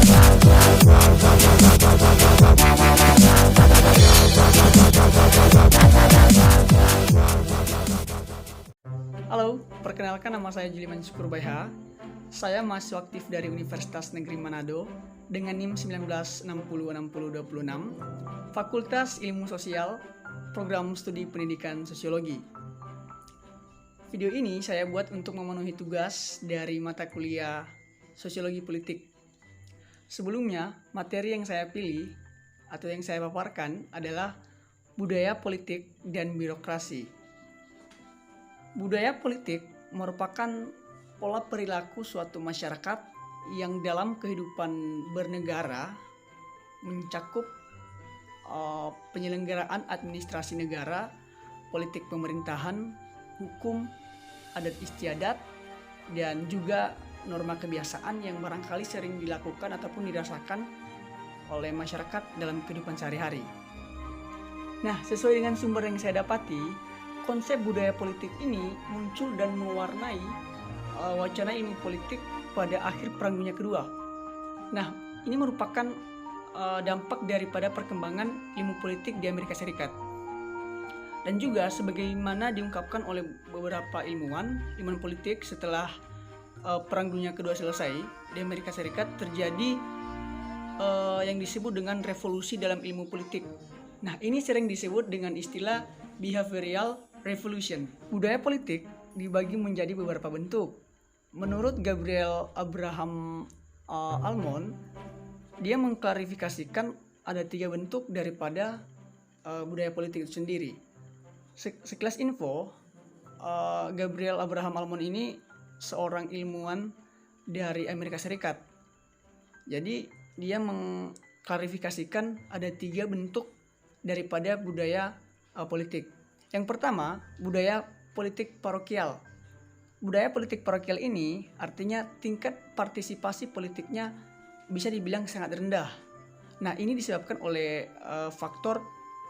Halo, perkenalkan nama saya Juliman Syukur Baiha. Saya mahasiswa aktif dari Universitas Negeri Manado dengan NIM 19606026, Fakultas Ilmu Sosial, Program Studi Pendidikan Sosiologi. Video ini saya buat untuk memenuhi tugas dari mata kuliah Sosiologi Politik. Sebelumnya, materi yang saya pilih atau yang saya paparkan adalah budaya politik dan birokrasi. Budaya politik merupakan pola perilaku suatu masyarakat yang dalam kehidupan bernegara mencakup penyelenggaraan administrasi negara, politik pemerintahan, hukum, adat istiadat, dan juga norma kebiasaan yang barangkali sering dilakukan ataupun dirasakan oleh masyarakat dalam kehidupan sehari-hari. Nah, sesuai dengan sumber yang saya dapati, konsep budaya politik ini muncul dan mewarnai wacana ilmu politik pada akhir Perang Dunia Kedua. Nah, ini merupakan dampak daripada perkembangan ilmu politik di Amerika Serikat. Dan juga sebagaimana diungkapkan oleh beberapa ilmuwan politik setelah Perang Dunia Kedua selesai, di Amerika Serikat terjadi yang disebut dengan revolusi dalam ilmu politik. Nah, ini sering disebut dengan istilah behavioral revolution. Budaya politik dibagi menjadi beberapa bentuk. Menurut Gabriel Abraham Almond, dia mengklarifikasikan ada 3 bentuk daripada budaya politik itu sendiri. Sekilas info, Gabriel Abraham Almond ini seorang ilmuwan dari Amerika Serikat. Jadi dia mengklarifikasikan ada 3 bentuk daripada budaya politik. Yang pertama, budaya politik parokial. Budaya politik parokial ini artinya tingkat partisipasi politiknya bisa dibilang sangat rendah. Nah, ini disebabkan oleh faktor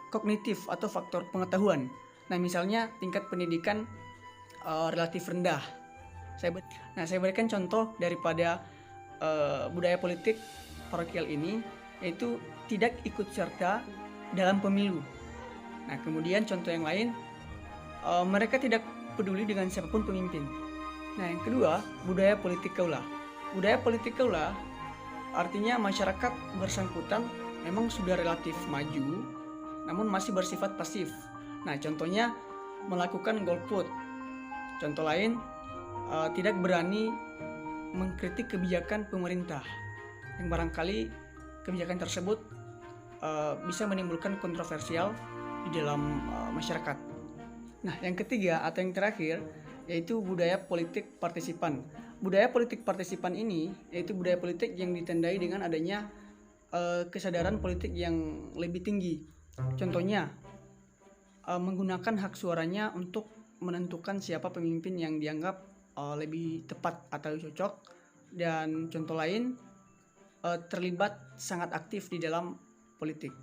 kognitif atau faktor pengetahuan. Nah, misalnya tingkat pendidikan relatif rendah. Saya berikan contoh daripada budaya politik parokial ini, yaitu tidak ikut serta dalam pemilu. Nah, kemudian contoh yang lain, mereka tidak peduli dengan siapapun pemimpin. Nah, yang kedua, budaya politik kaula. Budaya politik kaula artinya masyarakat bersangkutan memang sudah relatif maju, namun masih bersifat pasif. Nah, contohnya melakukan golput. Contoh lain, tidak berani mengkritik kebijakan pemerintah yang barangkali kebijakan tersebut bisa menimbulkan kontroversial di dalam masyarakat. Nah, yang ketiga atau yang terakhir yaitu budaya politik partisipan. Budaya politik partisipan ini yaitu budaya politik yang ditandai dengan adanya kesadaran politik yang lebih tinggi. Contohnya menggunakan hak suaranya untuk menentukan siapa pemimpin yang dianggap lebih tepat atau cocok, dan contoh lain terlibat sangat aktif di dalam politik.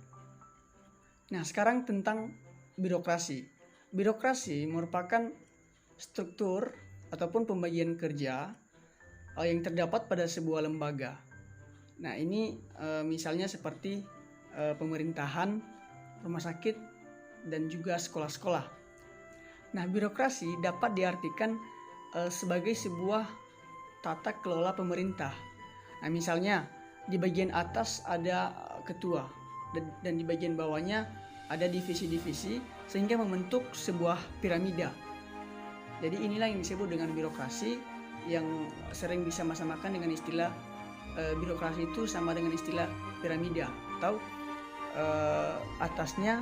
Nah, sekarang tentang birokrasi. Birokrasi merupakan struktur ataupun pembagian kerja yang terdapat pada sebuah lembaga. Nah, ini misalnya seperti pemerintahan, rumah sakit, dan juga sekolah-sekolah. Nah, birokrasi dapat diartikan sebagai sebuah tata kelola pemerintah. Nah, misalnya di bagian atas ada ketua dan di bagian bawahnya ada divisi-divisi sehingga membentuk sebuah piramida. Jadi inilah yang disebut dengan birokrasi, yang sering disama-samakan dengan istilah birokrasi itu sama dengan istilah piramida, atau atasnya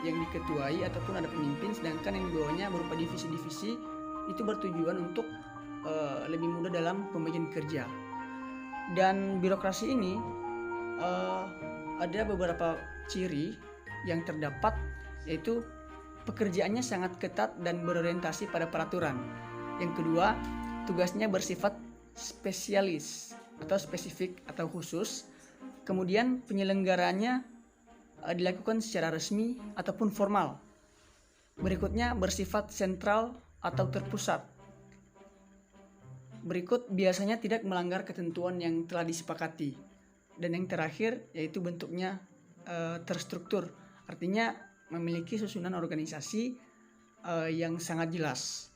yang diketuai ataupun ada pemimpin, sedangkan yang di bawahnya berupa divisi-divisi itu bertujuan untuk lebih mudah dalam pembagian kerja. Dan birokrasi ini ada beberapa ciri yang terdapat, yaitu pekerjaannya sangat ketat dan berorientasi pada peraturan. Yang kedua, tugasnya bersifat spesialis atau spesifik atau khusus. Kemudian penyelenggaranya dilakukan secara resmi ataupun formal. Berikutnya bersifat sentral atau terpusat. Berikut biasanya tidak melanggar ketentuan yang telah disepakati. Dan yang terakhir yaitu bentuknya terstruktur, artinya memiliki susunan organisasi yang sangat jelas.